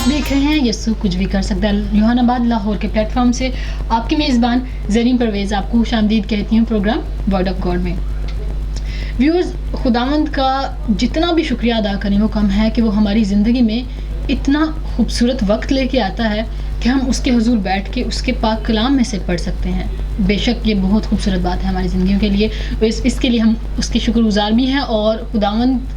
آپ دیکھ رہے ہیں یسوع کچھ بھی کر سکتا ہے. یوحنا آباد لاہور کے پلیٹ فارم سے آپ کی میزبان زرین پرویز آپ کو خوش آمدید کہتی ہوں پروگرام ورڈ آف گاڈ میں. ویورز، خداوند کا جتنا بھی شکریہ ادا کریں وہ کم ہے کہ وہ ہماری زندگی میں اتنا خوبصورت وقت لے کے آتا ہے کہ ہم اس کے حضور بیٹھ کے اس کے پاک کلام میں سے پڑھ سکتے ہیں. بے شک یہ بہت خوبصورت بات ہے ہماری زندگیوں کے لیے. اس کے لیے ہم اس کے شکر گزار بھی ہیں اور خداوند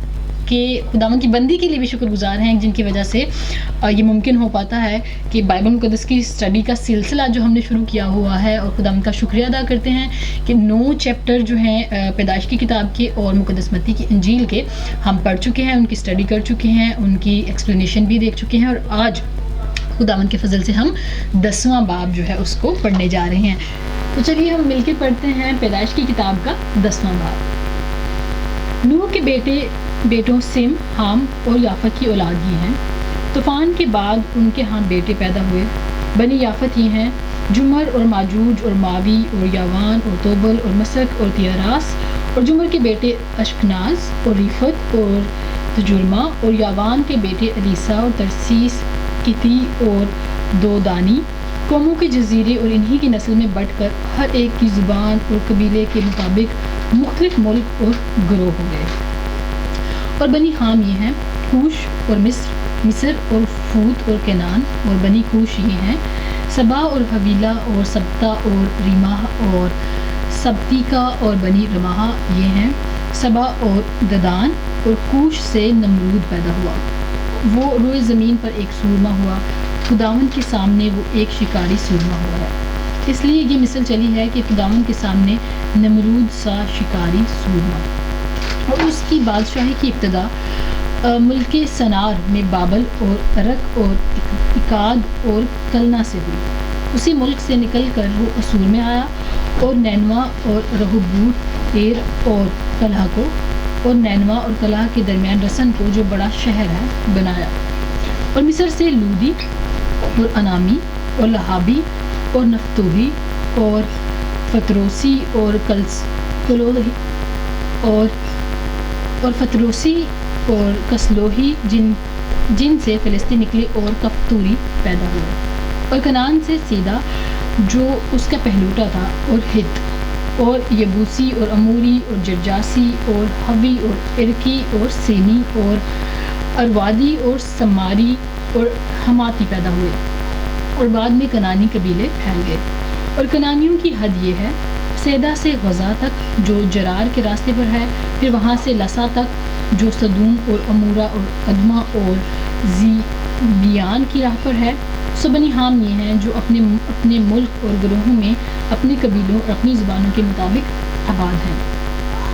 کی بندی کے لیے بھی شکر گزار ہیں جن کی وجہ سے یہ ممکن ہو پاتا ہے کہ بائبل مقدس کی اسٹڈی کا سلسلہ جو ہم نے شروع کیا ہوا ہے. اور خداوند کا شکریہ ادا کرتے ہیں کہ 9 چیپٹر جو ہیں پیدائش کی کتاب کے اور مقدس متی کی انجیل کے ہم پڑھ چکے ہیں، ان کی اسٹڈی کر چکے ہیں، ان کی ایکسپلینیشن بھی دیکھ چکے ہیں. اور آج خداوند کے فضل سے ہم 10واں باب جو ہے اس کو پڑھنے جا رہے ہیں. تو چلیے ہم مل کے پڑھتے ہیں پیدائش کی کتاب کا 10واں باب. نوح کے بیٹوں سم، حام اور یافت کی اولاد یہ ہیں. طوفان کے بعد ان کے ہاں بیٹے پیدا ہوئے. بنی یافت یہ ہیں جمر اور ماجوج اور ماوی اور یاوان اور توبل اور مسک اور تیاراس. اور جمر کے بیٹے اشکناز اور ریفت اور تجرمہ. اور یاوان کے بیٹے الیسا اور ترسیس، کتی اور دودانی. قوموں کے جزیرے اور انہی کی نسل میں بٹ کر ہر ایک کی زبان اور قبیلے کے مطابق مختلف ملک اور گروہ ہو گئے. اور بنی حام یہ ہیں کوش اور مصر اور فوت اور کنان. اور بنی کوش یہ ہیں سبا اور حویلہ اور سبتا اور ریماہ اور سبتیکا. اور بنی رماح یہ ہیں سبا اور ددان. اور کوش سے نمرود پیدا ہوا، وہ روئے زمین پر ایک سورما ہوا. خداوند کے سامنے وہ ایک شکاری سورما ہوا ہے. اس لیے یہ مثل چلی ہے کہ خداوند کے سامنے نمرود سا شکاری سورما. اور اس کی بادشاہی کی ابتدا ملک سنار میں بابل اور عرق اور اکاد اور کلنا سے ہوئی. اسی ملک سے نکل کر وہ اسور میں آیا اور نینوا اور رہوبوت ایر اور کلہ کو اور نینوا اور کلہ کے درمیان رسن کو جو بڑا شہر ہے بنایا. اور مصر سے لودی اور انامی اور لہابی اور نفتوہی اور فتروسی اور کلوہی اور فتروسی اور کسلوہی جن سے فلسطین نکلے اور کفتوری پیدا ہوئے. اور کنان سے سیدہ جو اس کا پہلوٹا تھا اور ہت اور یبوسی اور اموری اور جرجاسی اور حوی اور ارکی اور سینی اور اروادی اور سماری اور حماتی پیدا ہوئے. اور بعد میں کنانی قبیلے پھیل گئے. اور کنانیوں کی حد یہ ہے سیدا سے غزہ تک جو جرار کے راستے پر ہے، پھر وہاں سے لسا تک جو صدوم اور امورا اور ادما اور زیبیان کی راہ پر ہے. سو بنی حام یہ ہیں جو اپنے ملک اور گروہوں میں اپنے قبیلوں اور اپنی زبانوں کے مطابق آباد ہیں.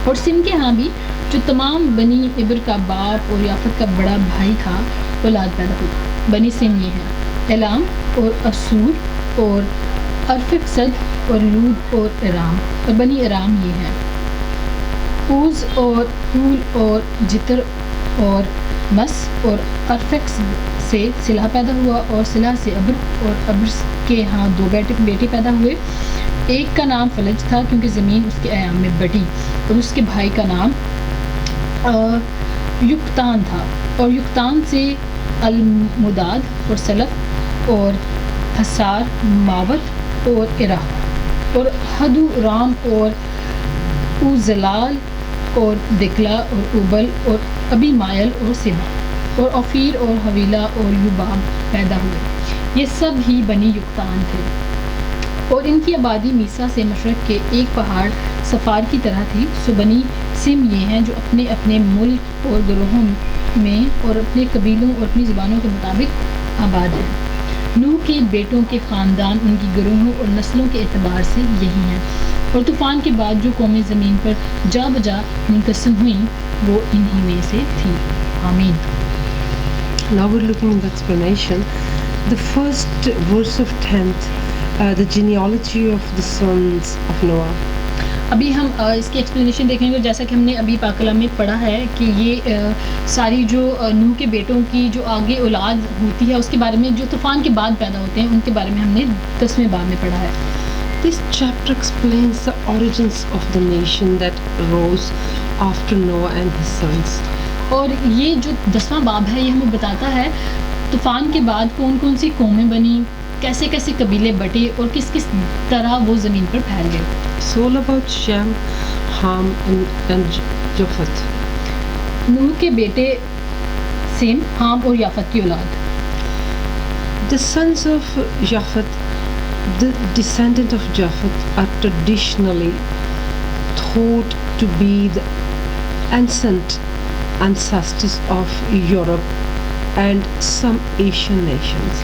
اور سم کے ہاں بھی جو تمام بنی ابر کا باپ اور یافت کا بڑا بھائی تھا اولاد پیدا ہوئی. بنی سم یہ ہیں الام اور اسور اور ارفقسد اور لود اور ارام. اور بنی ارام یہ ہیں اوز اور حول اور جتر اور مس. اور ارفقس سے سلح پیدا ہوا اور سلح سے ابر اور ابر کے ہاں 2 بیٹے پیدا ہوئے. ایک کا نام فلج تھا کیونکہ زمین اس کے ایام میں بٹی. اور اس کے بھائی کا نام یقتان تھا. اور یقتان سے المداد اور سلف اور حسار ماوت اور ارہ اور حدو رام اور اوزلال اور دکلا اور اوبل اور ابی مائل اور سبا. اور اوفیر اور حویلہ اور یوباب پیدا ہوئے. یہ سب ہی بنی یقتان تھے. اور ان کی آبادی میسا سے مشرق کے ایک پہاڑ سفار کی طرح تھی. سو بنی سم یہ ہیں جو اپنے اپنے ملک اور گروہوں میں اور اپنے قبیلوں اور اپنی زبانوں کے مطابق آباد ہیں. نوح کے بیٹوں کے خاندان ان کی گروہوں اور نسلوں کے اعتبار سے یہی ہیں. اور طوفان کے بعد جو قومیں زمین پر جا بجا منقسم ہوئیں وہ انہی میں سے تھیں. آمین. Now we're looking at the explanation. The first verse of 10th, the genealogy of the sons of Noah. ابھی ہم اس کی ایکسپلینیشن دیکھیں گے. جیسا کہ ہم نے ابھی پاک کلام میں پڑھا ہے کہ یہ ساری جو نوح کے بیٹوں کی جو آگے اولاد ہوتی ہے اس کے بارے میں جو طوفان کے بعد پیدا ہوتے ہیں ان کے بارے میں ہم نے 10ویں باب میں پڑھا ہے. This chapter explains the origins of the nation that rose after Noah and his sons. اور یہ جو 10واں باب ہے یہ ہمیں بتاتا ہے طوفان کے بعد کون کون سی قومیں بنی, کیسے کیسے قبیلے بٹے اور کس کس طرح وہ زمین پر پھیل گئے. It's all about Shem, Ham and Japheth. نوح کے بیٹے سیم, حام اور یافت کی اولاد. The sons of Japheth, the descendant of Japheth, are traditionally thought to be the ancestors of Europe and some Asian nations.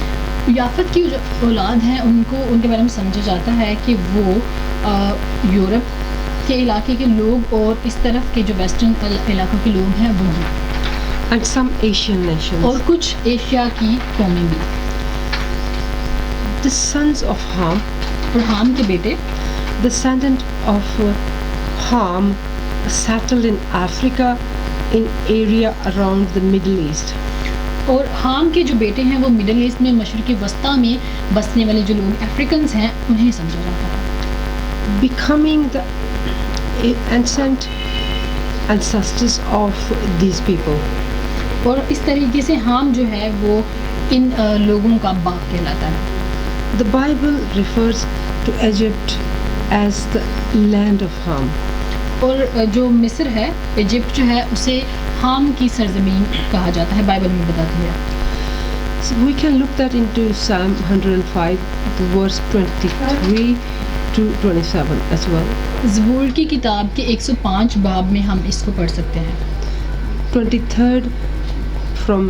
یافت کی جو اولاد ہیں ان کو ان کے بارے میں سمجھا جاتا ہے کہ وہ یورپ کے علاقے کے لوگ اور اس طرف کے جو ویسٹرن علاقوں کے لوگ ہیں وہ ہیں, And some Asian nations. اور کچھ ایشیا کی قومیں بھی. The sons of Ham, اور حام کے بیٹے, descendant of Ham, settled in Africa in area around the Middle East. اور حام کے جو بیٹے ہیں وہ مڈل ایسٹ میں, مشرق وسطیٰ میں بسنے والے جو لوگ افریقنس ہیں انہیں سمجھا جاتا ہے. Becoming the ancient ancestors of these people. اور اس طریقے سے حام جو ہے وہ ان لوگوں کا باپ کہلاتا ہے. The Bible refers to Egypt as the land of Ham. اور جو مصر ہے, ایجپٹ جو ہے, اسے حام کی سرزمین کہا جاتا ہے, بائبل میں بتاتی ہے. So we can look that into Psalm 105, verse 23 to 27 as well. زبور کی کتاب کے 105 باب میں ہم اس کو پڑھ سکتے ہیں. 23rd from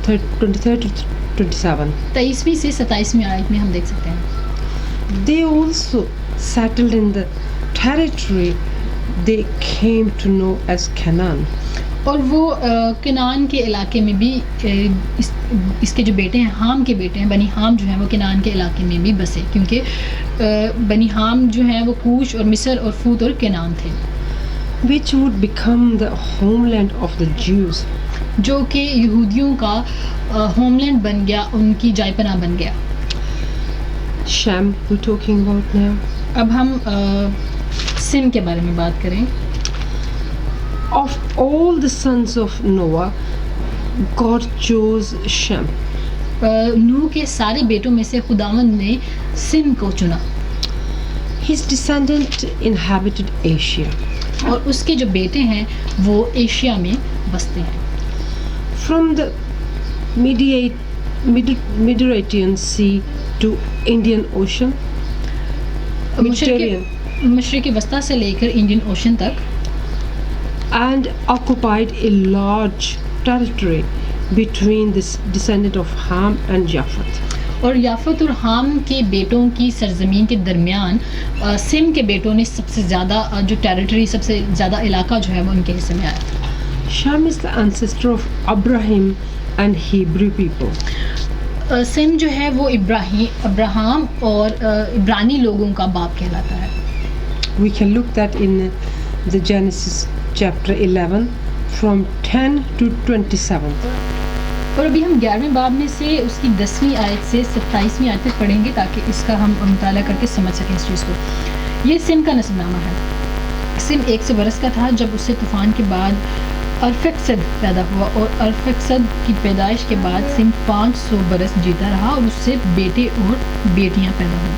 23rd to 27. 23ویں سے 27ویں آیت میں ہم دیکھ سکتے ہیں. They also settled in the territory they came to know as Canaan. اور وہ کنعان کے علاقے میں بھی اس کے جو بیٹے ہیں, حام کے بیٹے ہیں, بنی حام جو ہیں وہ کنعان کے علاقے میں بھی بسے, کیونکہ بنی حام جو ہیں وہ کوش اور مصر اور فوت اور کنعان تھے, which would become the homeland of the Jews. جو کہ یہودیوں کا ہوم لینڈ بن گیا, ان کی جائے پناہ بن گیا. Shem we're talking about now. اب ہم سم کے بارے میں بات کریں. Of all the sons of Noah, God chose Shem. نوح کے سارے بیٹوں میں سے خداوند نے سم کو چنا. His descendant inhabited Asia. اور اس کے جو بیٹے ہیں وہ ایشیا میں بستے ہیں. From the Mediterranean Sea to Indian Ocean, مشرق وسطیٰ سے لے کر انڈین اوشن تک, and occupied a large territory between the descendant of Ham and Japheth. اور یافت اور حام کے بیٹوں کی سرزمین کے درمیان سم کے بیٹوں نے سب سے زیادہ جو ٹیریٹری, سب سے زیادہ علاقہ جو ہے وہ ان کے حصے میں آیا. Shem is the ancestor of Abraham and Hebrew people. سم جو ہے وہ ابراہیم اور عبرانی لوگوں کا باپ کہلاتا ہے. We can look that in the Genesis chapter 11 from 10 to 27. اور ابھی ہم 11ویں باب میں سے اس کی 10ویں آیت سے 27ویں آیت تک پڑھیں گے تاکہ اس کا ہم مطالعہ کر کے سمجھ سکیں اس چیز کو. یہ سم کا نسب نامہ ہے. سم 100 برس کا تھا جب اس سے طوفان کے بعد ارفکسد پیدا ہوا, اور ارفکسد کی پیدائش کے بعد سم 500 برس جیتا رہا اور اس سے بیٹے اور بیٹیاں پیدا ہوئیں.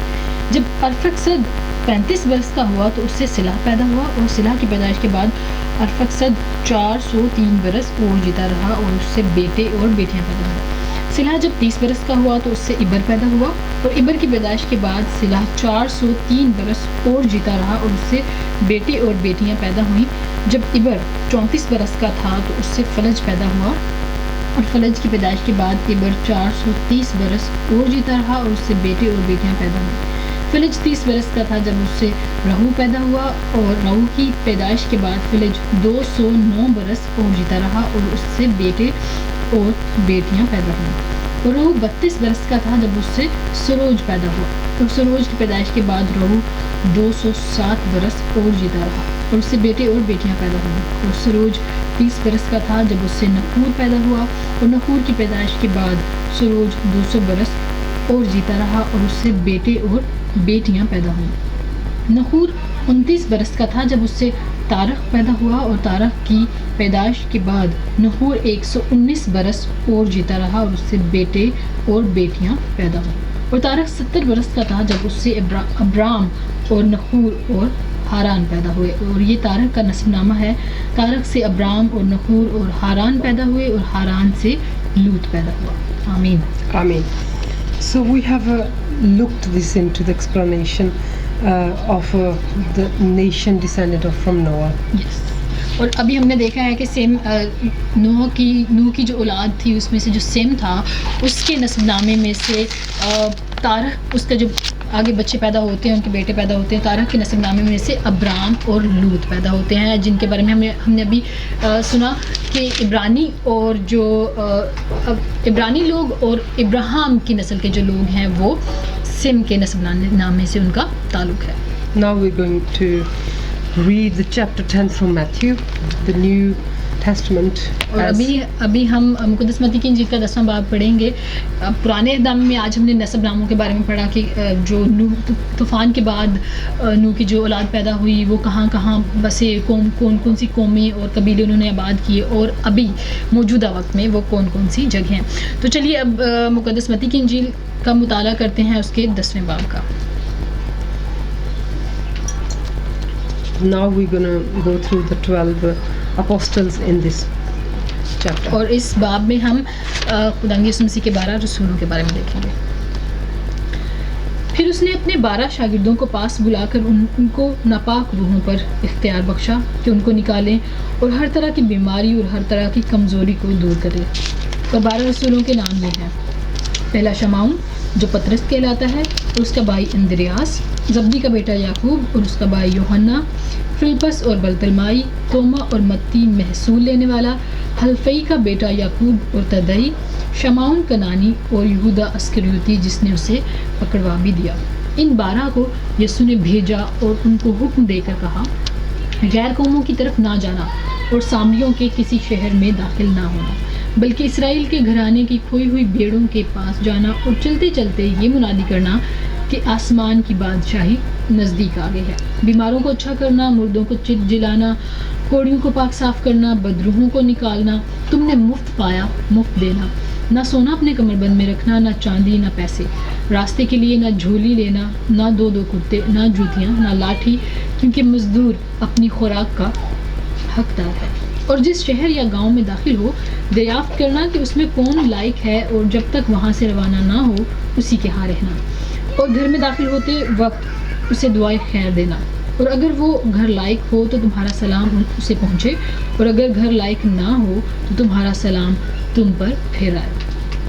جب ارفکسد 35 برس کا ہوا تو اس سے سلح پیدا ہوا, اور سلح کی پیدائش کے بعد ارفکسد 403 برس اور جیتا رہا اور اس سے بیٹے اور بیٹیاں پیدا ہوئیں. سلح جب 30 برس کا ہوا تو اس سے عبر پیدا ہوا, اور عبر کی پیدائش کے بعد سلح 403 برس اور جیتا رہا اور اس سے بیٹے اور بیٹیاں پیدا ہوئیں. جب عبر 34 برس کا تھا تو اس سے فلج پیدا ہوا, اور فلج کی پیدائش کے بعد عبر 430 برس اور جیتا رہا اور اس سے بیٹے اور بیٹیاں پیدا ہوئیں. فلج 30 برس کا تھا جب اس سے رہو پیدا ہوا, اور رہو کی پیدائش کے بعد فلج 209 برس اور جیتا رہا اور اس سے بیٹے اور بیٹیاں پیدا ہوئیں. اور رہو 32 برس کا تھا جب اس سے سروج پیدا ہوا, اور سروج کی پیدائش کے بعد رہو 207 برس اور جیتا رہا اور اس سے بیٹے اور بیٹیاں پیدا ہوئیں. اور سروج 30 برس کا تھا جب اس سے نخور پیدا ہوا, اور نخور کی پیدائش کے بعد سروج 200 برس اور جیتا رہا اور اس سے بیٹے اور بیٹیاں پیدا ہوئیں. نخور 29 برس کا تھا جب اس سے تارخ پیدا ہوا اور تارخ کی پیدائش کے بعد نحور 119 برس اور جیتا رہا اور اس سے بیٹے اور بیٹیاں پیدا ہوئیں. اور تارخ 70 برس کا تھا جب اس سے ابرام اور نحور اور ہاران پیدا ہوئے. اور یہ تارخ کا نسب نامہ ہے. تارخ سے ابرام اور نحور اور ہاران پیدا ہوئے اور ہاران سے لوط پیدا ہوا. آمین. Amen. So we have looked this into the explanation of the nation descended from Noah. Yes. اور ابھی ہم نے دیکھا ہے کہ سیم نوح کی جو اولاد تھی اس میں سے جو سیم تھا اس کے نسب نامے میں سے تارخ اس کا جو آگے بچے پیدا ہوتے ہیں ان کے بیٹے پیدا ہوتے ہیں. تارخ کے نسب نامے میں سے ابرام اور لوط پیدا ہوتے ہیں جن کے بارے میں ہم نے ابھی سنا کہ عبرانی اور جو عبرانی لوگ اور ابراہیم کی نسل کے جو لوگ ہیں وہ سم کے نسب نامے سے ان کا تعلق ہے. Now we're going to read the chapter 10 from Matthew, the New Testament. اور ابھی ہم مقدس متی کی انجیل کا 10واں باب پڑھیں گے. پرانے اقدام میں آج ہم نے نسب ناموں کے بارے میں پڑھا کہ جو طوفان کے بعد نوح کی جو اولاد پیدا ہوئی وہ کہاں کہاں بسے, کون سی قومیں اور قبیلے انہوں نے آباد کیے اور ابھی موجودہ وقت میں وہ کون سی جگہیں. تو چلیے اب مقدس متی کی انجیل کا مطالعہ کرتے ہیں اس کے 10ویں باب کا. Now we're going to go through the 12 apostles in this chapter. اور اس باب میں ہم خداوند یسوع مسیح کے 12 رسولوں کے بارے میں دیکھیں گے. پھر اس نے اپنے 12 شاگردوں کو پاس بلا کر ان کو ناپاک روحوں پر اختیار بخشا کہ ان کو نکالیں اور ہر طرح کی بیماری اور ہر طرح کی کمزوری کو دور کریں. اور 12 رسولوں کے نام یہ ہیں. پہلا شمعون جو پطرس کہلاتا ہے اور اس کا بھائی اندریاس, زبدی کا بیٹا یعقوب اور اس کا بھائی یوحنا, فلپس اور بلتلمائی, توما اور متی محصول لینے والا, حلفئی کا بیٹا یعقوب اور تدئی, شمعون کنانی اور یہودا اسکریوتی جس نے اسے پکڑوا بھی دیا. ان 12 کو یسوع نے بھیجا اور ان کو حکم دے کر کہا, غیر قوموں کی طرف نہ جانا اور سامریوں کے کسی شہر میں داخل نہ ہونا, بلکہ اسرائیل کے گھرانے کی کھوئی ہوئی بھیڑوں کے پاس جانا اور چلتے چلتے یہ منادی کرنا کہ آسمان کی بادشاہی نزدیک آ گئی ہے. بیماروں کو اچھا کرنا, مردوں کو چت جلانا, کوڑیوں کو پاک صاف کرنا, بدروحوں کو نکالنا. تم نے مفت پایا مفت دینا. نہ سونا اپنے کمر بند میں رکھنا, نہ چاندی نہ پیسے, راستے کے لیے نہ جھولی لینا, نہ دو کرتے, نہ جوتیاں, نہ لاٹھی, کیونکہ مزدور اپنی خوراک کا حقدار ہے. اور جس شہر یا گاؤں میں داخل ہو دریافت کرنا کہ اس میں کون لائق ہے, اور جب تک وہاں سے روانہ نہ ہو اسی کے ہاں رہنا. اور گھر میں داخل ہوتے وقت اسے دعائے خیر دینا. اور اگر وہ گھر لائق ہو تو تمہارا سلام اسے پہنچے, اور اگر گھر لائق نہ ہو تو تمہارا سلام تم پر پھر آئے.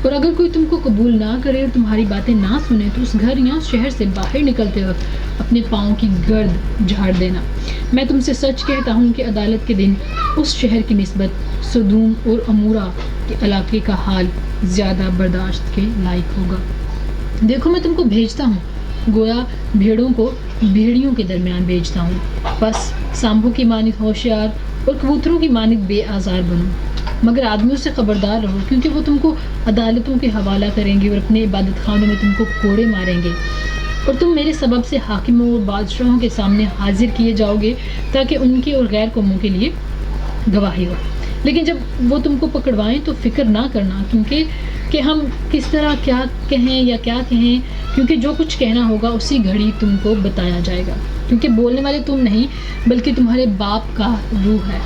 اور اگر کوئی تم کو قبول نہ کرے اور تمہاری باتیں نہ سنے تو اس گھر یا اس شہر سے باہر نکلتے وقت اپنے پاؤں کی گرد جھاڑ دینا. میں تم سے سچ کہتا ہوں کہ عدالت کے دن اس شہر کی نسبت سدوم اور عمورہ کے علاقے کا حال زیادہ برداشت کے لائق ہوگا. دیکھو میں تم کو بھیجتا ہوں گویا بھیڑوں کو بھیڑیوں کے درمیان بھیجتا ہوں. بس سانبوں کی مانند ہوشیار اور کبوتروں کی مانند بے آزار بنو, مگر آدمیوں سے خبردار رہو, کیونکہ وہ تم کو عدالتوں کے حوالہ کریں گے اور اپنے عبادت خانوں میں تم کو کوڑے ماریں گے, اور تم میرے سبب سے حاکموں اور بادشاہوں کے سامنے حاضر کیے جاؤ گے تاکہ ان کے اور غیر قوموں کے لیے گواہی ہو. لیکن جب وہ تم کو پکڑوائیں تو فکر نہ کرنا کیونکہ کہ ہم کس طرح کیا کہیں یا کیا کہیں, کیونکہ جو کچھ کہنا ہوگا اسی گھڑی تم کو بتایا جائے گا. کیونکہ بولنے والے تم نہیں بلکہ تمہارے باپ کا روح ہے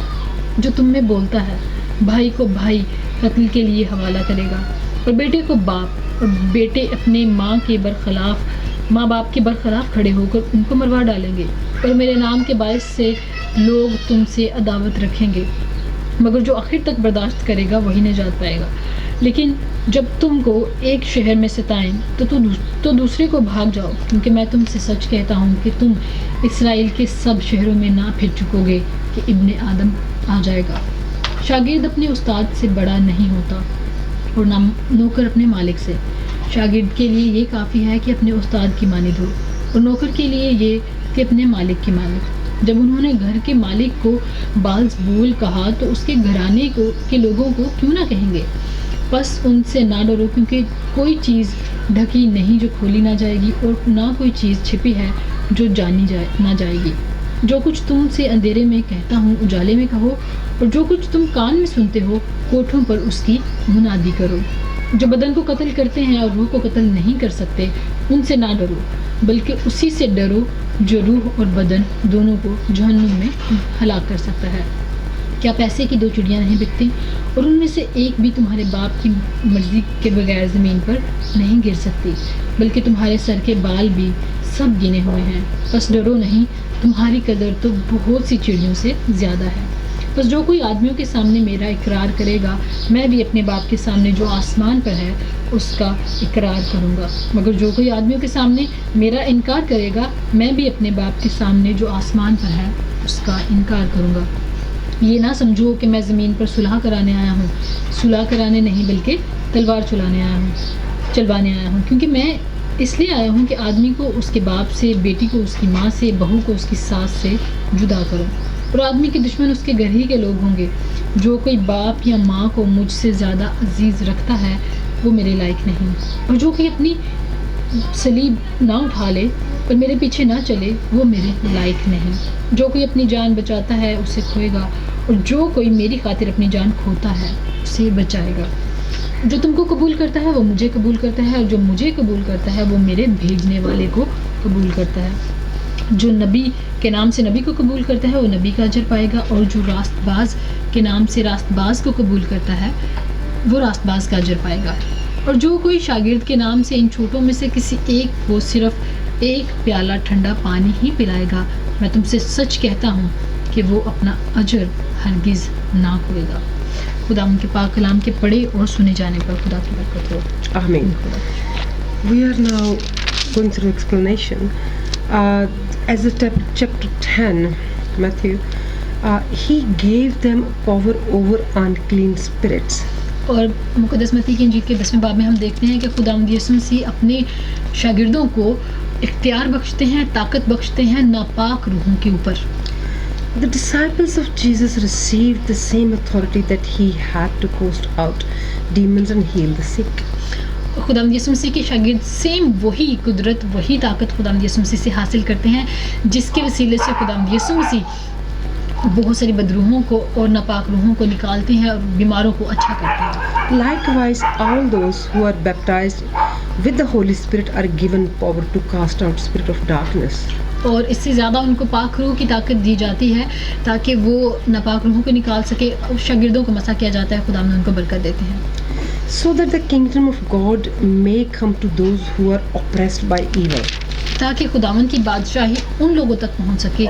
جو تم میں بولتا ہے. بھائی کو بھائی قتل کے لیے حوالہ کرے گا, اور بیٹے کو باپ, اور بیٹے اپنے ماں باپ کے برخلاف کھڑے ہو کر ان کو مروا ڈالیں گے. اور میرے نام کے باعث سے لوگ تم سے عداوت رکھیں گے, مگر جو آخر تک برداشت کرے گا وہی نجات پائے گا. لیکن جب تم کو ایک شہر میں ستائیں تو دوسرے کو بھاگ جاؤ, کیونکہ میں تم سے سچ کہتا ہوں کہ تم اسرائیل کے سب شہروں میں نہ پھر چکو گے کہ ابن آدم آ جائے گا. شاگرد اپنے استاد سے بڑا نہیں ہوتا اور نہ نوکر اپنے مالک سے. شاگرد کے لیے یہ کافی ہے کہ اپنے استاد کی مانند ہو, اور نوکر کے لیے یہ کہ اپنے مالک کی مانند. جب انہوں نے گھر کے مالک کو بالزبول کہا تو اس کے گھرانے کے لوگوں کو کیوں نہ کہیں گے؟ بس ان سے نہ ڈرو, کیونکہ کوئی چیز ڈھکی نہیں جو کھولی نہ جائے گی, اور نہ کوئی چیز چھپی ہے جو جانی نہ جائے گی. جو کچھ تم سے اندھیرے میں کہتا ہوں اجالے میں کہو، اور جو کچھ تم کان میں سنتے ہو کوٹھوں پر اس کی منادی کرو۔ جو بدن کو قتل کرتے ہیں اور روح کو قتل نہیں کر سکتے، ان سے نہ ڈرو، بلکہ اسی سے ڈرو جو روح اور بدن دونوں کو جہنم میں ہلاک کر سکتا ہے۔ کیا پیسے کی 2 چڑیاں نہیں بکتی، اور ان میں سے ایک بھی تمہارے باپ کی مرضی کے بغیر زمین پر نہیں گر سکتی؟ بلکہ تمہارے سر کے بال بھی سب گنے ہوئے ہیں۔ بس ڈرو نہیں، تمہاری قدر تو بہت سی چڑیوں سے زیادہ ہے۔ بس جو کوئی آدمیوں کے سامنے میرا اقرار کرے گا، میں بھی اپنے باپ کے سامنے جو آسمان پر ہے اس کا اقرار کروں گا، مگر جو کوئی آدمیوں کے سامنے میرا انکار کرے گا، میں بھی اپنے باپ کے سامنے جو آسمان پر ہے اس کا انکار کروں گا۔ یہ نہ سمجھو کہ میں زمین پر صلح کرانے آیا ہوں، صلح کرانے نہیں بلکہ تلوار چلوانے آیا ہوں، کیونکہ میں اس لیے آیا ہوں کہ آدمی کو اس کے باپ سے، بیٹی کو اس کی ماں سے، بہو کو اس کی ساس سے جدا کروں، اور آدمی کے دشمن اس کے گھر ہی کے لوگ ہوں گے۔ جو کوئی باپ یا ماں کو مجھ سے زیادہ عزیز رکھتا ہے وہ میرے لائق نہیں، اور جو کوئی اپنی صلیب نہ اٹھا لے اور میرے پیچھے نہ چلے وہ میرے لائق نہیں۔ جو کوئی اپنی جان بچاتا ہے اسے کھوئے گا، اور جو کوئی میری خاطر اپنی جان کھوتا ہے اسے بچائے گا۔ جو تم کو قبول کرتا ہے وہ مجھے قبول کرتا ہے، اور جو مجھے قبول کرتا ہے وہ میرے بھیجنے والے کو قبول کرتا ہے۔ جو نبی کے نام سے نبی کو قبول کرتا ہے وہ نبی کا اجر پائے گا، اور جو راست باز کے نام سے راست باز کو قبول کرتا ہے وہ راست باز کا اجر پائے گا۔ اور جو کوئی شاگرد کے نام سے ان چھوٹوں میں سے کسی ایک کو صرف ایک پیالہ ٹھنڈا پانی ہی پلائے گا، میں تم سے سچ کہتا ہوں کہ وہ اپنا اجر ہرگز نہ کھوئے گا۔ خدا ان کے پاک کلام کے پڑھے اور سنے جانے پر خدا کی برکت ہو۔ Amen. We are now going through explanation. As the chapter 10, Matthew, he gave them power over unclean spirits. اور مقدس متی کی انجیل کے 10ویں باب میں ہم دیکھتے ہیں کہ خداوند یسوع مسیح اپنے شاگردوں کو اختیار بخشتے ہیں، طاقت بخشتے ہیں ناپاک روحوں کے اوپر۔ The disciples of Jesus received the same authority that he had to cast out demons and heal the sick. خداوند یسوع مسیح کے شاگرد سیم وہی قدرت، وہی طاقت خداوند یسوع مسیح سے حاصل کرتے ہیں، جس کے وسیلے سے خداوند یسوع مسیح بہت ساری بدروحوں کو اور ناپاک روحوں کو نکالتے ہیں اور بیماروں کو اچھا کرتے ہیں۔ Likewise, all those who are baptized with the Holy Spirit are given power to cast out spirit of darkness. اور اس سے زیادہ ان کو پاک روح کی طاقت دی جاتی ہے تاکہ وہ ناپاک روحوں کو نکال سکے۔ شاگردوں کو مسح کیا جاتا ہے، خدا نے ان کو برکت دیتے ہیں۔ So that the kingdom of God may come to those who are oppressed by evil. تاکہ خداوند کی بادشاہی ان لوگوں تک پہنچ سکے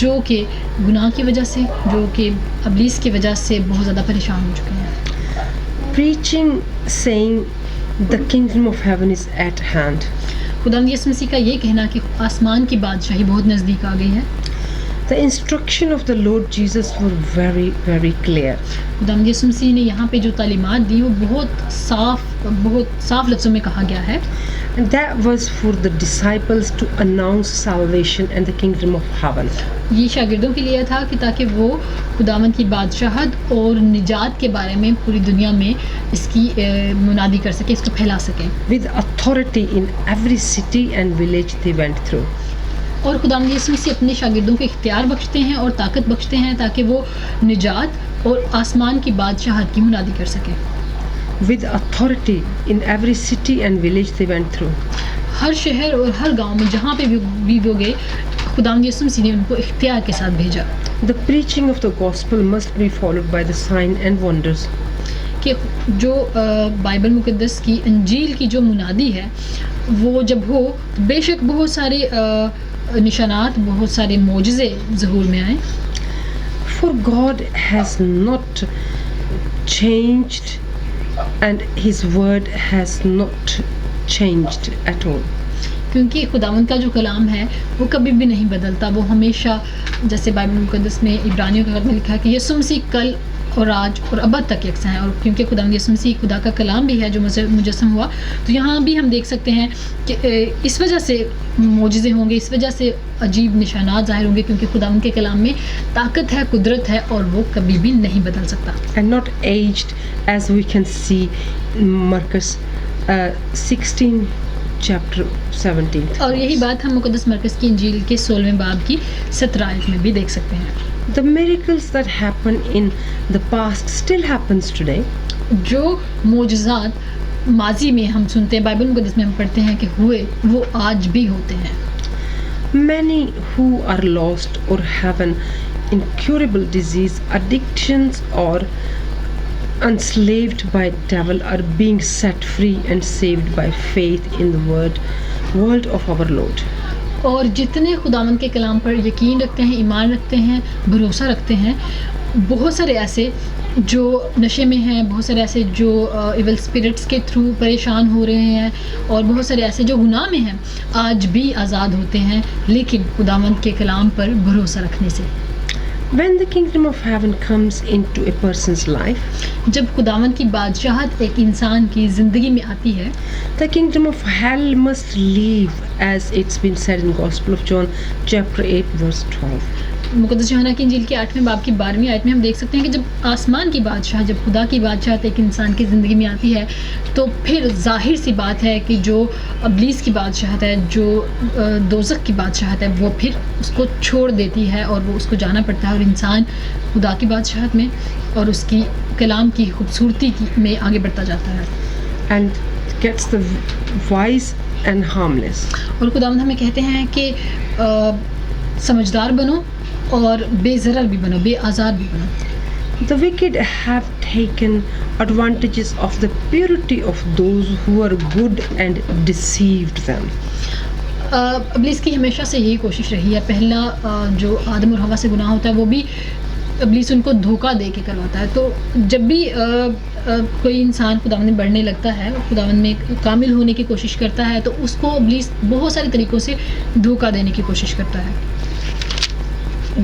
جو کہ گناہ کی وجہ سے، جو کہ ابلیس کی وجہ سے بہت زیادہ پریشان ہو چکے ہیں۔ Preaching, saying, the kingdom of heaven is at hand. خداوند یسوع مسیح کا یہ کہنا کہ آسمان کی بادشاہی بہت نزدیک آ گئی ہے۔ The instruction of the Lord Jesus were very, very clear. خداوند یسوع مسیح نے یہاں پہ جو تعلیمات دی وہ بہت صاف لفظوں میں کہا گیا ہے۔ And that was for the disciples to announce salvation and the kingdom of heaven. یہ شاگردوں کے لیے تھا کہ تاکہ وہ خداوند کی بادشاہت اور نجات کے بارے میں پوری دنیا میں اس کی منادی کر سکیں، اس کو پھیلا سکیں۔ With authority in every city and village they went through. اور خداوند یسوع مسیح اپنے شاگردوں کو اختیار بخشتے ہیں اور طاقت بخشتے ہیں تاکہ وہ نجات اور آسمان کی بادشاہت کی منادی کر سکیں۔ With authority in every city and village they went through. ہر شہر اور ہر گاؤں میں جہاں پہ بھی وہ گئے، خداوند یسوع مسیح نے ان کو اختیار کے ساتھ بھیجا۔ The preaching of the gospel must be followed by the sign and wonders. کہ جو بائبل مقدس کی انجیل کی جو منادی ہے وہ جب ہو بے شک بہت سارے نشانات، بہت سارے معجزے ظہور میں آئیں۔ For God has not changed and his word has not changed at all. کیونکہ خداوند کا جو کلام ہے وہ کبھی بھی نہیں بدلتا، وہ ہمیشہ، جیسے بائبل مقدس میں عبرانیوں کے خط میں لکھا ہے کہ یسوع مسیح کل اور آج اور ابد تک یکساں ہے۔ اور کیونکہ خداوند یسوع مسیح خدا کا کلام بھی ہے جو مجسم ہوا، تو یہاں بھی ہم دیکھ سکتے ہیں کہ اس وجہ سے معجزے ہوں گے، اس وجہ سے عجیب نشانات ظاہر ہوں گے، کیونکہ خداوند کے کلام میں طاقت ہے، قدرت ہے، اور وہ کبھی بھی نہیں بدل سکتا۔ And not aged, as we can see in Marcus 16 chapter 17. اور یہی بات ہم مقدس مرکز کی انجیل کے 16ویں باب کی 17 آیت میں بھی دیکھ سکتے ہیں. The miracles that happen in the past still happens today. جو معجزات ماضی میں ہم سنتے ہیں، بائبل مقدس میں ہم پڑھتے ہیں کہ ہوئے، وہ آج بھی ہوتے ہیں. Many who are lost or have an incurable disease, addictions, or enslaved by devil are being set free and saved by faith in the word of our Lord. اور جتنے خداوند کے کلام پر یقین رکھتے ہیں، ایمان رکھتے ہیں، بھروسہ رکھتے ہیں، بہت سارے ایسے جو نشے میں ہیں، بہت سارے ایسے جو ایول اسپرٹس کے تھرو پریشان ہو رہے ہیں، اور بہت سارے ایسے جو گناہ میں ہیں، آج بھی آزاد ہوتے ہیں لیکن خداوند کے کلام پر بھروسہ رکھنے سے. When the kingdom of heaven comes into a person's life, جب خداوند کی بادشاہت ایک انسان کی زندگی میں آتی ہے، the kingdom of hell must leave, as it's been said in Gospel of John chapter 8 verse 12. مقدس یوحنا کی انجیل کے 8ویں باب کی 12ویں آیت میں ہم دیکھ سکتے ہیں کہ جب آسمان کی بادشاہ، جب خدا کی بادشاہت ایک انسان کی زندگی میں آتی ہے تو پھر ظاہر سی بات ہے کہ جو ابلیس کی بادشاہت ہے، جو دوزخ کی بادشاہت ہے، وہ پھر اس کو چھوڑ دیتی ہے اور وہ اس کو جانا پڑتا ہے، اور انسان خدا کی بادشاہت میں اور اس کی کلام کی خوبصورتی میں آگے بڑھتا جاتا ہے. And gets the wise and harmless. اور خداوند ہمیں کہتے ہیں کہ سمجھدار بنو اور بے ضرر بھی بنو، بے آزار بھی بنو. The wicked have taken advantages of the purity of those who are good and deceived them. ابلیس کی ہمیشہ سے یہی کوشش رہی ہے. پہلا جو آدم اور حوا سے گناہ ہوتا ہے وہ بھی ابلیس ان کو دھوکہ دے کے کرواتا ہے. تو جب بھی کوئی انسان خداوند میں بڑھنے لگتا ہے، خداوند میں کامل ہونے کی کوشش کرتا ہے، تو اس کو ابلیس بہت سارے طریقوں سے دھوکہ دینے کی کوشش کرتا ہے.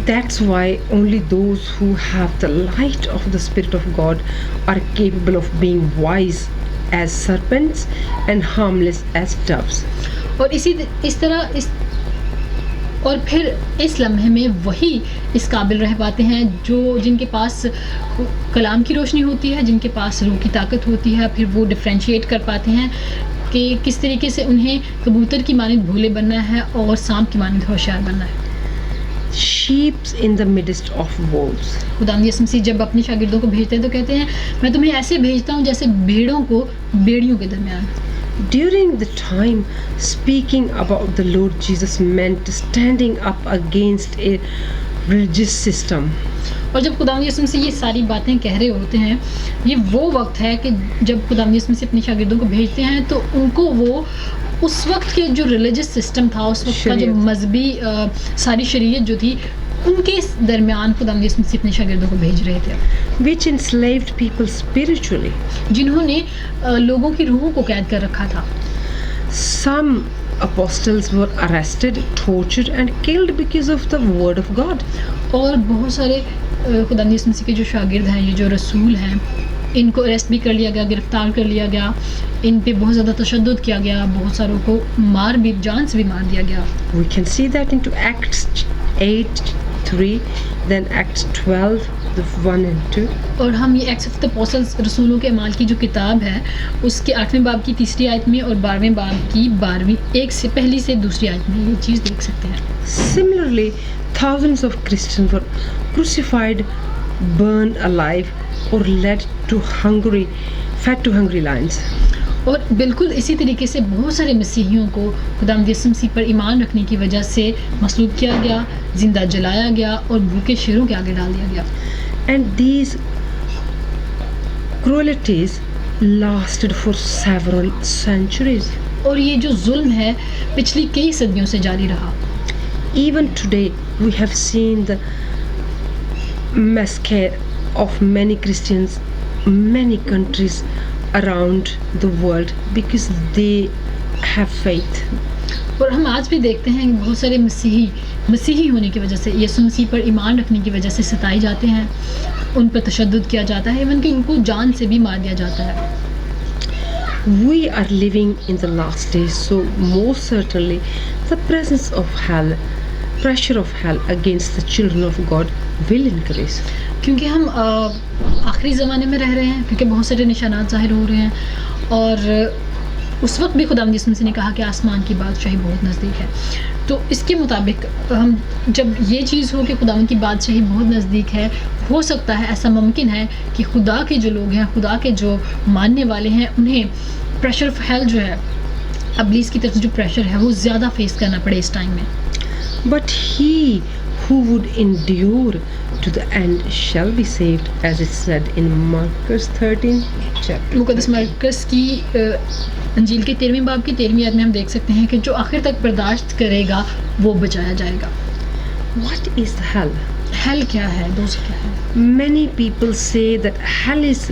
That's why only those who have the light of the Spirit of God are capable of being wise as serpents and harmless as doves. اور اس طرح اور پھر اس لمحے میں وہی اس قابل رہ پاتے ہیں جن کے پاس کلام کی روشنی ہوتی ہے، جن کے پاس روح کی طاقت ہوتی ہے. پھر وہ ڈفرینشیٹ کر پاتے ہیں کہ کس طریقے سے انہیں کبوتر کی مانند بھولے بننا ہے اور سانپ کی مانند ہوشیار بننا ہے. Sheep in the midst of wolves. خداوند یسوع مسیح جب اپنے شاگردوں کو بھیجتے ہیں تو کہتے ہیں میں تمہیں ایسے بھیجتا ہوں جیسے بھیڑوں کو بیڑیوں کے درمیان. During the time speaking about the Lord Jesus meant standing up against a religious system. اور جب خداوند یسوع مسیح یہ ساری باتیں کہہ رہے ہوتے ہیں، یہ وہ وقت ہے کہ جب خداوند یسوع مسیح اپنے شاگردوں کو بھیجتے ہیں تو ان کو وہ اس وقت کے جو ریلیجس سسٹم تھا، اس وقت کا جو مذہبی ساری شریعت جو تھی، ان کے درمیان خداوند یسوع مسیح اپنے شاگردوں کو بھیج رہے تھے. Which enslaved people spiritually. جنہوں نے لوگوں کی روحوں کو قید کر رکھا تھا. Some apostles were arrested, tortured and killed because of the word of God. اور بہت سارے خداوند یسوع مسیح کے جو شاگرد ہیں، یہ جو رسول ہیں، ان کو اریسٹ بھی کر لیا گیا، گرفتار کر لیا گیا، ان پہ بہت زیادہ تشدد کیا گیا، بہت ساروں کو جان سے بھی مار دیا گیا. We can see that into Acts 8:3, then Acts 12:1 and 2. اور ہم یہ ایکٹس آف دی اپوسٹلز، رسولوں کے اعمال کی جو کتاب ہے، اس کے 8ویں باب کی 3 آیت میں اور 12ویں باب کی 12ویں ایک سے پہلی سے دوسری آیت میں یہ چیز دیکھ سکتے ہیں. Similarly, thousands of Christians were crucified, burned alive or fed to hungry lions. اور بالکل اسی طریقے سے بہت سارے مسیحیوں کو خداوند یسوع مسیح پر ایمان رکھنے کی وجہ سے مصلوب کیا گیا، زندہ جلایا گیا اور بھوکے شیروں کے آگے ڈال دیا گیا. And these cruelties lasted for several centuries. اور یہ جو ظلم ہے پچھلی کئی صدیوں سے جاری رہا. Even today we have seen the massacre of many Christians, many countries around the world because they have faith. اور ہم آج بھی دیکھتے ہیں کہ بہت سارے مسیحی ہونے کی وجہ سے، یسوع مسیح پر ایمان رکھنے کی وجہ سے ستائے جاتے ہیں، ان پر تشدد کیا جاتا ہے، ایون کہ ان کو جان سے بھی مار دیا جاتا ہے. We are living in the last days, so most certainly the presence of hell, pressure of hell against the children of God will increase. کیونکہ ہم آخری زمانے میں رہ رہے ہیں، کیونکہ بہت سارے نشانات ظاہر ہو رہے ہیں، اور اس وقت بھی خداوند یسوع مسیح نے کہا کہ آسمان کی بادشاہی بہت نزدیک ہے. تو اس کے مطابق ہم جب یہ چیز ہو کہ خداوند کی بادشاہی بہت نزدیک ہے، ہو سکتا ہے ایسا ممکن ہے کہ خدا کے جو لوگ ہیں، خدا کے جو ماننے والے ہیں، انہیں پریشر آف ہیل جو ہے، ابلیس کی طرف سے جو پریشر ہے وہ زیادہ فیس کرنا پڑے اس ٹائم میں. But he who would endure to the end shall be saved, as it said in Marcus 13 chapter. مقدس مرکز کی انجیل کے 13ویں باب کی 13ویں آیت میں ہم دیکھ سکتے ہیں کہ جو آخر تک برداشت کرے گا وہ بچایا جائے گا. What is hell? ہیل کیا ہے؟ دوزخ کیا ہے؟ Many people say that hell is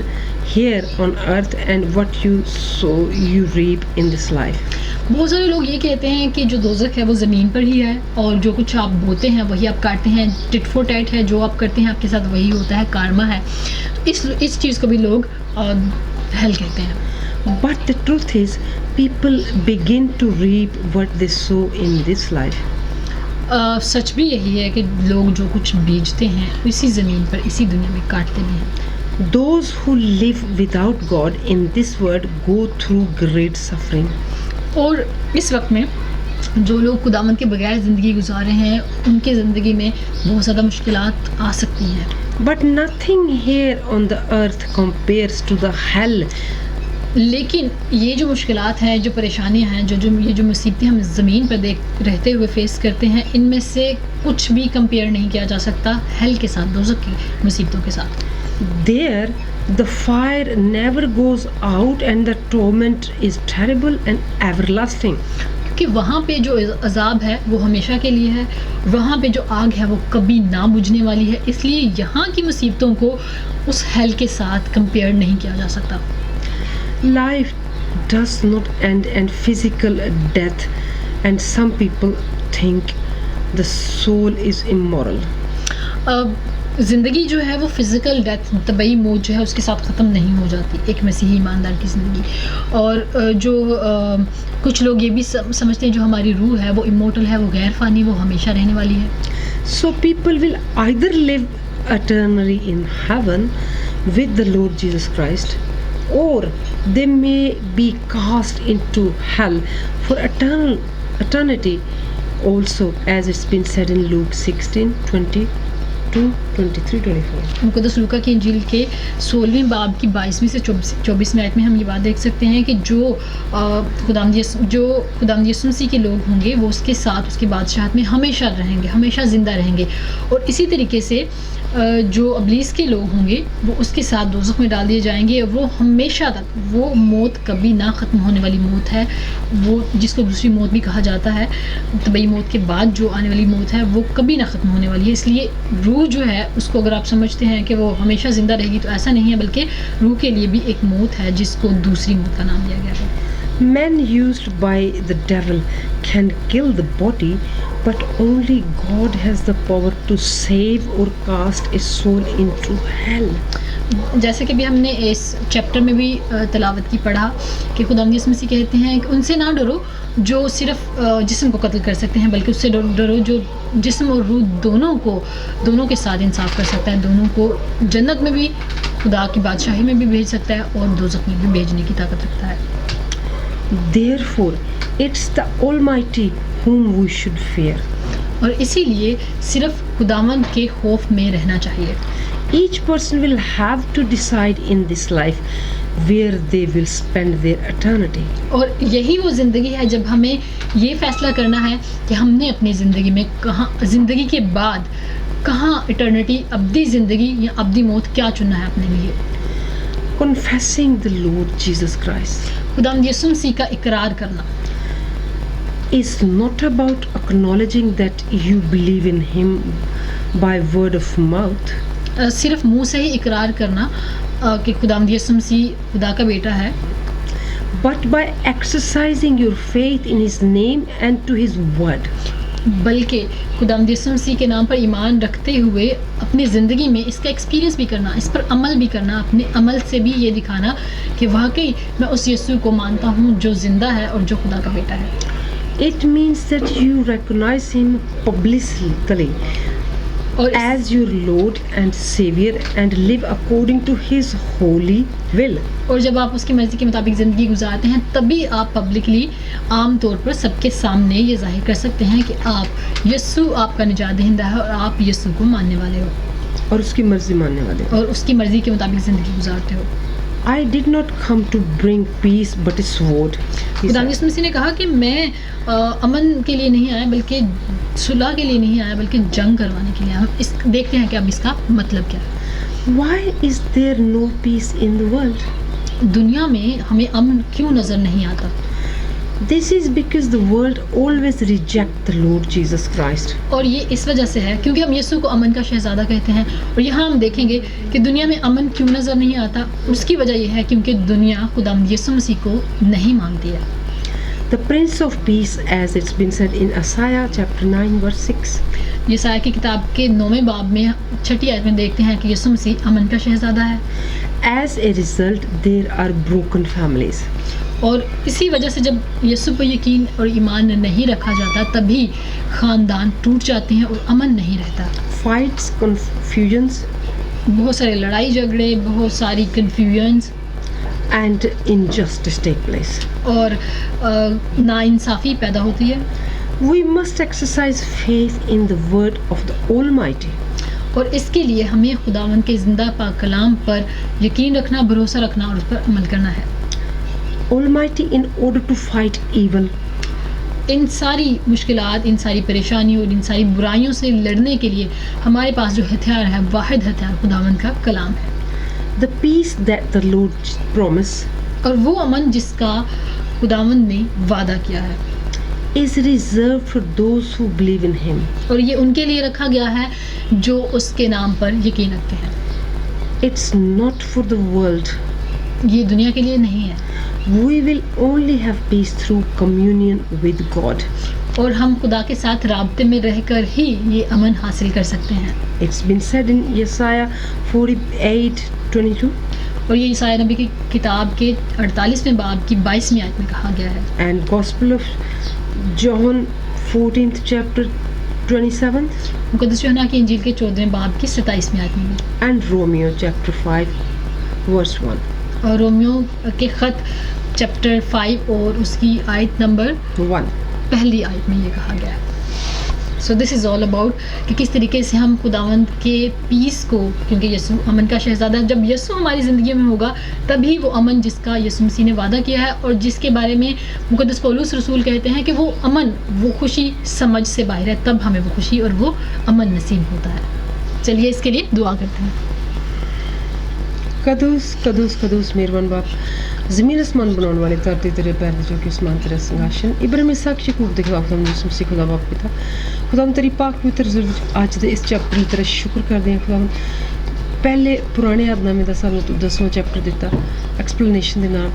here on earth and what you sow you reap in this life. بہت سارے لوگ یہ کہتے ہیں کہ جو دوزخ ہے وہ زمین پر ہی ہے اور جو کچھ آپ بوتے ہیں وہی آپ کاٹتے ہیں. ٹٹ فور ٹیٹ ہے، جو آپ کرتے ہیں آپ کے ساتھ وہی ہوتا ہے، کارما ہے. اس چیز کو بھی لوگ ہیل کہتے ہیں. But the truth is, people begin to reap what they sow in this life. سچ بھی یہی ہے کہ لوگ جو کچھ بیجتے ہیں اسی زمین پر، اسی دنیا میں کاٹتے بھی ہیں. Those who live without God in this world go through great suffering. اور اس وقت میں جو لوگ خداوند کے بغیر زندگی گزار رہے ہیں ان کے زندگی میں بہت زیادہ مشکلات آ سکتی ہیں. But nothing here on the earth compares to the hell. لیکن یہ جو مشکلات ہیں، جو پریشانیاں ہیں، یہ جو مصیبتیں ہم زمین پر رہتے ہوئے فیس کرتے ہیں، ان میں سے کچھ بھی کمپیئر نہیں کیا جا سکتا ہیل کے ساتھ، دوزخ کی مصیبتوں کے ساتھ. There the fire never goes out and the torment is terrible and everlasting. کہ وہاں پہ جو عذاب ہے وہ ہمیشہ کے لیے ہے، وہاں پہ جو آگ ہے وہ کبھی نہ بجھنے والی ہے. اس لیے یہاں کی مصیبتوں کو اس ہیل کے ساتھ کمپیئر نہیں کیا جا سکتا. Life does not end in physical death, and some people think the soul is immoral. زندگی جو ہے وہ فزیکل ڈیتھ، طبعی موت جو ہے اس کے ساتھ ختم نہیں ہو جاتی ایک مسیحی ایماندار کی زندگی. اور جو کچھ لوگ یہ بھی سمجھتے ہیں جو ہماری روح ہے وہ امورٹل ہے، وہ غیر فانی، وہ ہمیشہ رہنے والی ہے. So people will either live eternally in heaven with the Lord Jesus Christ, or they may be cast into hell for eternity also, as it's been said in Luke 16:20 to 23-24. مقدس لوکا کی انجیل کے 16ویں باب کی 22ویں سے 24ویں آیت میں ہم یہ بات دیکھ سکتے ہیں کہ جو خداوند یسوع مسیح کے لوگ ہوں گے وہ اس کے ساتھ اس کی بادشاہت میں ہمیشہ رہیں گے، ہمیشہ زندہ رہیں گے. اور اسی طریقے سے جو ابلیس کے لوگ ہوں گے وہ اس کے ساتھ دوزخ میں ڈال دیے جائیں گے. وہ ہمیشہ تک، وہ موت کبھی نہ ختم ہونے والی موت ہے، وہ جس کو دوسری موت بھی کہا جاتا ہے، طبعی موت کے بعد جو آنے والی موت ہے وہ کبھی نہ ختم ہونے والی ہے. اس لیے روح جو ہے اس کو اگر آپ سمجھتے ہیں کہ وہ ہمیشہ زندہ رہے گی تو ایسا نہیں ہے، بلکہ روح کے لیے بھی ایک موت ہے جس کو دوسری موت کا نام دیا گیا ہے. Men used by the devil can kill the body, but only God has the power to save or cast a soul into hell. جیسے کہ بھی ہم نے اس چیپٹر میں بھی تلاوت کی پڑھا کہ خداوند یسوع مسیح کہتے ہیں کہ ان سے نہ ڈرو جو صرف جسم کو قتل کر سکتے ہیں، بلکہ اس سے ڈرو جو جسم اور روح دونوں کے ساتھ انصاف کر سکتا ہے، دونوں کو جنت میں بھی، خدا کی بادشاہی میں بھی بھیج سکتا ہے اور دوزخ میں بھی بھیجنے کی طاقت رکھتا ہے. Therefore, it's the Almighty whom we should fear. اور اسی لیے صرف خداوند کے خوف میں رہنا چاہیے. Each person will have to decide in this life where they will spend their eternity. اور یہی وہ زندگی ہے جب ہمیں یہ فیصلہ کرنا ہے کہ ہم نے اپنی زندگی میں کہاں، زندگی کے بعد کہاں اٹرنیٹی، ابدی زندگی یا ابدی موت کیا چننا ہے اپنے لیے. Confessing the Lord Jesus Christ خداوند یسوع مسیح کا اقرار کرنا is not about acknowledging that you believe in him by word of mouth. صرف منہ سے ہی اقرار کرنا کہ خداوند یسوع مسیح خدا کا بیٹا ہے، but by exercising your faith in his name and to his word. بلکہ خداوند یسوع مسیح کے نام پر ایمان رکھتے ہوئے اپنی زندگی میں اس کا ایکسپیرینس بھی کرنا، اس پر عمل بھی کرنا، اپنے عمل سے بھی یہ دکھانا کہ واقعی میں اس یسوع کو مانتا ہوں جو زندہ ہے اور جو خدا کا بیٹا ہے. It means that you recognize him publicly اور as your Lord and Savior and live according to His holy will. اور جب آپ اس کی مرضی کے مطابق زندگی گزارتے ہیں تبھی آپ پبلکلی عام طور پر سب کے سامنے یہ ظاہر کر سکتے ہیں کہ آپ یسوع آپ کا نجات دہندہ ہے اور آپ یسوع کو ماننے والے ہو اور اس کی مرضی ماننے والے ہو. اور اس کی مرضی کے مطابق زندگی گزارتے ہو. I did not come to bring peace but a sword. خدا یسوع مسیح نے کہا کہ میں امن کے لیے نہیں آیا بلکہ صلح کے لیے نہیں آیا بلکہ جنگ کروانے کے لیے آیا. اس دیکھتے ہیں کہ اب اس کا مطلب کیا ہے. Why is there no peace in the world? دنیا میں ہمیں امن کیوں نظر نہیں آتا؟ This is because the world always rejects the Lord Jesus Christ. اور یہ اس وجہ سے ہے کیونکہ ہم یسوع کو امن کا شہزادہ کہتے ہیں. اور یہاں ہم دیکھیں گے کہ دنیا میں امن کیوں نظر نہیں آتا. اس کی وجہ یہ ہے کیونکہ دنیا خداوند یسوع مسیح کو نہیں مانتی ہے. The Prince of Peace, as it's been said in Isaiah chapter 9 verse 6. یسایہ کی کتاب کے 9ویں باب میں 6 آیت میں دیکھتے ہیں کہ یسوع مسیح امن کا شہزادہ ہے. As a result, there are broken families. اور اسی وجہ سے جب یسوع پر یقین اور ایمان نہیں رکھا جاتا تبھی خاندان ٹوٹ جاتے ہیں اور امن نہیں رہتا. Fights, confusions, بہت سارے لڑائی جھگڑے، بہت ساری confusions and injustice take place. اور ناانصافی پیدا ہوتی ہے. We must exercise faith in the word of the Almighty. اور اس کے لیے ہمیں خداوند کے زندہ پاک کلام پر یقین رکھنا، بھروسہ رکھنا اور اس پر عمل کرنا ہے. Almighty in order to fight evil. ان ساری مشکلات، ان ساری پریشانیوں اور ان ساری برائیوں سے لڑنے کے لیے ہمارے پاس جو ہتھیار ہے، واحد ہتھیار خداوند کا کلام ہے. The peace that the Lord promised اور وہ امن جس کا خداوند نے وعدہ کیا ہے is reserved for those who believe in Him. اور یہ ان کے لیے رکھا گیا ہے جو اس کے نام پر یقین رکھتے ہیں. It's not for the world. یہ دنیا کے لیے نہیں ہے. We will only have peace through communion with God. اور ہم خدا کے ساتھ رابطے میں رہ کر ہی یہ امن حاصل کر سکتے ہیں. It's been said in Isaiah 48:22. اور یہ عیسائی نبی کی کتاب کے 48ویں باب کی 22ویں آیت میں کہا گیا ہے. And Gospel of John 14th chapter 27. مقدس یوحنا کی انجیل کے 14ویں باب کی 27ویں آیت میں بھی. And Romeo chapter 5 verse 1. اور رومیو کے خط چیپٹر 5 اور اس کی آیت نمبر 1. پہلی آیت میں یہ کہا گیا ہے. سو دس از آل اباؤٹ کہ کس طریقے سے ہم خداوند کے پیس کو، کیونکہ یسوع امن کا شہزادہ، جب یسوع ہماری زندگیوں میں ہوگا تبھی وہ امن جس کا یسوع مسیح نے وعدہ کیا ہے اور جس کے بارے میں مقدس پولس رسول کہتے ہیں کہ وہ امن، وہ خوشی سمجھ سے باہر ہے، تب ہمیں وہ خوشی اور وہ امن نصیب ہوتا ہے. چلیے اس کے لیے دعا کرتے ہیں. قدوس قدوس قدوس مہربان باپ، زمین اسمان بنانے والے، دھرتی تیرے پیر جو کہ اسمان تیرا سنگاشن، ابراہیم اسحاق یعقوب دے خدا ہم یسوع مسیح خدا باپ پتا خدا ہم تیری پاک پوتر ضرورت آج دے اس چیپٹر تیرا شکر کر دیں. خدا ہم پہلے پرانے عہد نامے دا سانوں تو 10واں چیپٹر دیتا ایکسپلینیشن دے نال،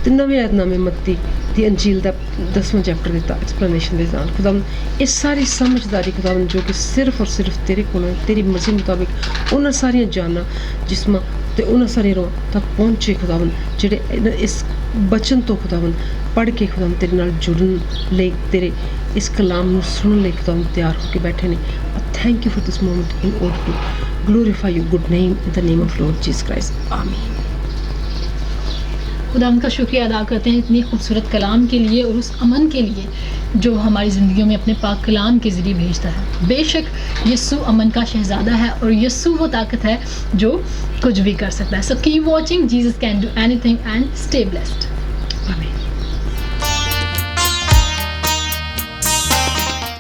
تے نویں عہد نامے متی دی انجیل دا 10واں چیپٹر دیتا ایکسپلینیشن دے نال. خدا ہم اس ساری سمجھداری خدا ہم جو کہ صرف اور صرف تیرے کول ہے، تیری مرضی مطابق انہاں ساریاں جاننا جسماں تے انہاں سارے روح تک پہنچے خداون جڑے اس بچن تو خداون پڑھ کے خداون تیرے نال جڑن لے، تیرے اس کلام نو سنن لے خداون تیار ہو کے بیٹھے نے. Thank you for this moment in order to glorify your good name in the name of Lord Jesus Christ. Amen. خدا ہم کا شکریہ ادا کرتے ہیں اتنی خوبصورت کلام کے لیے اور اس امن کے لیے جو ہماری زندگیوں میں اپنے پاک کلام کے ذریعے بھیجتا ہے. بے شک یسوع امن کا شہزادہ ہے اور یسوع وہ طاقت ہے جو کچھ بھی کر سکتا ہے. So keep watching, Jesus can do any thing and stay blessed. آمین.